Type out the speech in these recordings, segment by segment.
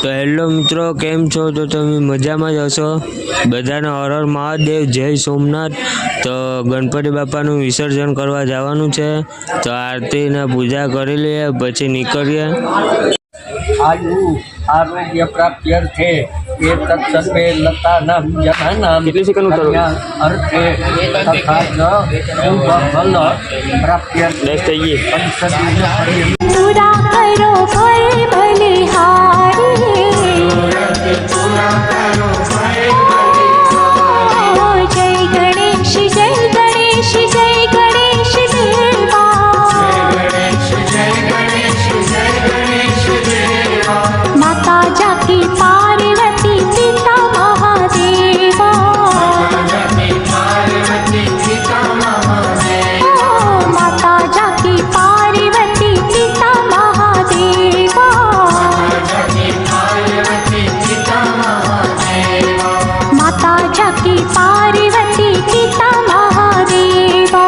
તો હેલો મિત્રો, કેમ છો? તો તમે મજામાં જ હશો? બધાને હર હર મહાદેવ, જય સોમનાથ. તો ગણપતિ બાપાનું વિસર્જન કરવા જવાનું છે, તો આરતીને પૂજા કરી લઈએ, પછી નીકળીએ. આયુ આરોગ્ય પ્રાપ્ત્યર્થે એતત્સર્વે લતાનાં જનાનાં અર્થે તથા જ શુભફલ પ્રાપ્ત્યર્થે પંચદીન पूरा करो भय बलिहारी, जय गणेश जय गणेश जय गणेश देवा, माता जाकी पार्वती पिता महादेवा, माता जाकी पार्वती पिता माता जाकी पार्वती पिता महादेवा।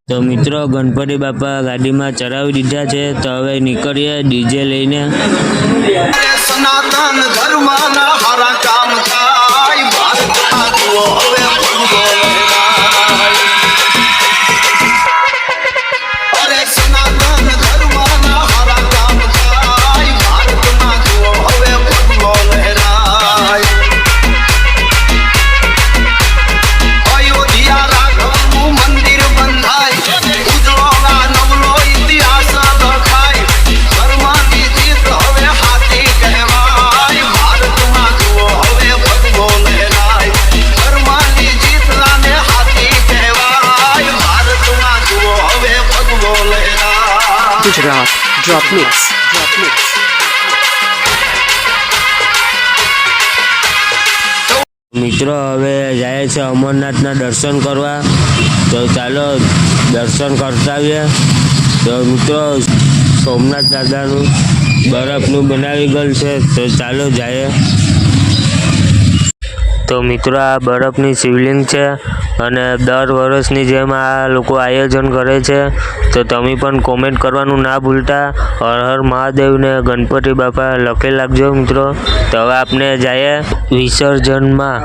તો મિત્રો, ગણપતિ બાપા ગાડીમાં ચડાવી દીધા છે, તો હવે નીકળીએ ડીજે લઈને. સનાતન ધર્મના હારા કામ થાય, ભારતમાં જુઓ હવે અરે સનાતન ધર્મના હારા કામ થાય, ભારતમાં જુઓ હવે ભગવો લહેરાય. અયોધ્યા રાઘવનું મંદિર બંધાય, ઉજળોના નવલો ઇતિહાસ લખાય, ધર્મની જીત હવે હાથી કહેવાય, ભારતમાં જુઓ હવે ભગવો લહેરાય. ધર્મની જીત રાને હાથી કહેવાય, ભારતમાં જુઓ હવે ભગવો લહેરાય. Gujarat drop mix. મિત્રો, હવે જાય છે અમરનાથના દર્શન કરવા, તો ચાલો દર્શન કરતા આવીએ. તો મિત્રો, સોમનાથ દાદાનું બરફનું બનાવી ગયેલું છે, તો ચાલો જઈએ. તો મિત્રો, આ બરફની શિવલિંગ છે, અને દર વર્ષની જેમ આ લોકો આયોજન કરે છે, તો તમે પણ કોમેન્ટ કરવાનું ના ભૂલતા. હર હર મહાદેવને ગણપતિ બાપા લખી લાગજો મિત્રો. તો હવે આપણે જઈએ વિસર્જનમાં.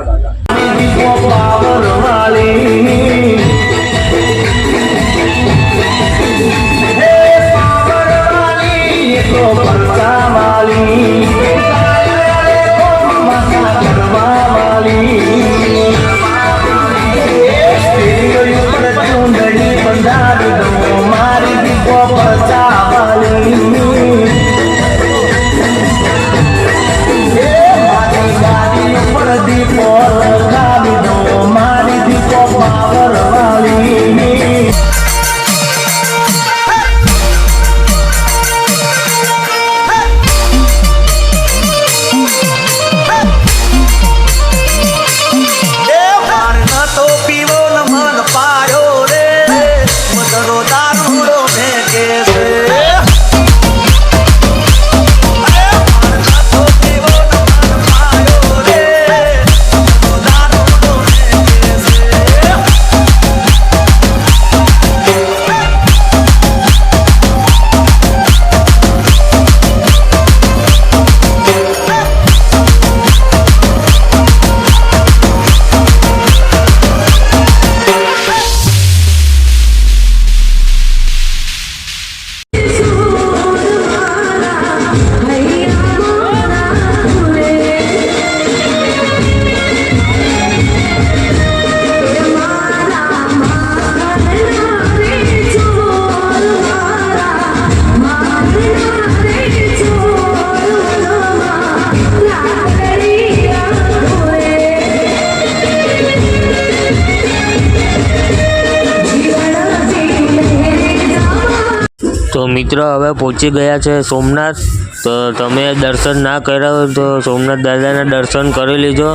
તો મિત્રો હવે પહોંચી ગયા છે સોમનાથ. તો તમે દર્શન ના કર્યા હોય તો સોમનાથ દાદાના દર્શન કરી લેજો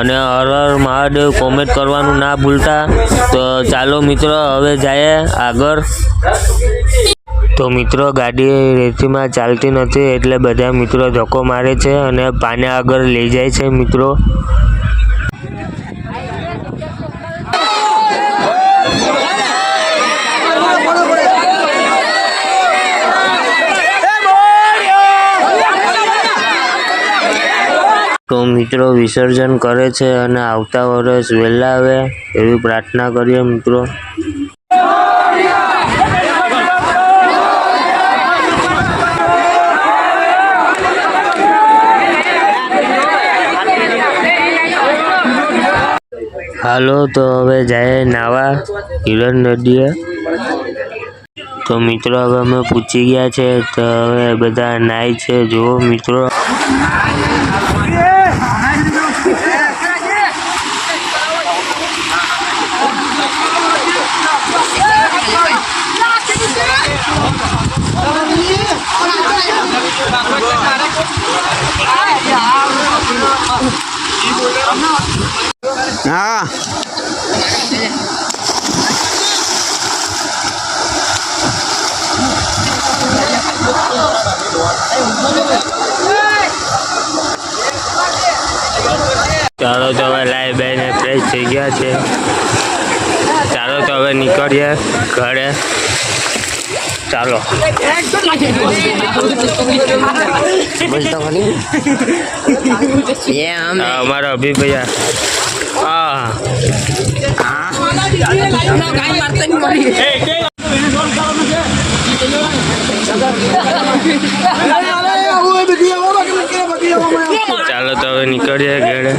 અને હર હર મહાદેવ કોમેન્ટ કરવાનું ના ભૂલતા. તો ચાલો મિત્રો હવે જઈએ આગળ. તો મિત્રો ગાડી રેતીમાં ચાલતી નથી એટલે બધા મિત્રો ધક્કો મારે છે અને પાને આગળ લઈ જાય છે મિત્રો. તો મિત્રો વિસર્જન કરે છે અને આવતા વર્ષ વહેલા આવે એવી પ્રાર્થના કરીએ મિત્રો. હાલો તો હવે જાય નાવા હિરણ નદીએ. તો મિત્રો હવે અમે પૂછી ગયા છે તો હવે બધા નાય છે. જુઓ મિત્રો હા ચાલો તો હવે લાઈ બેને ફ્રેશ થઈ ગયા છે. ચાલો તો હવે નીકળીએ ઘરે. ચાલો અમારા અભી ભૈયા ચાલો તો હવે નીકળીએ ઘરે.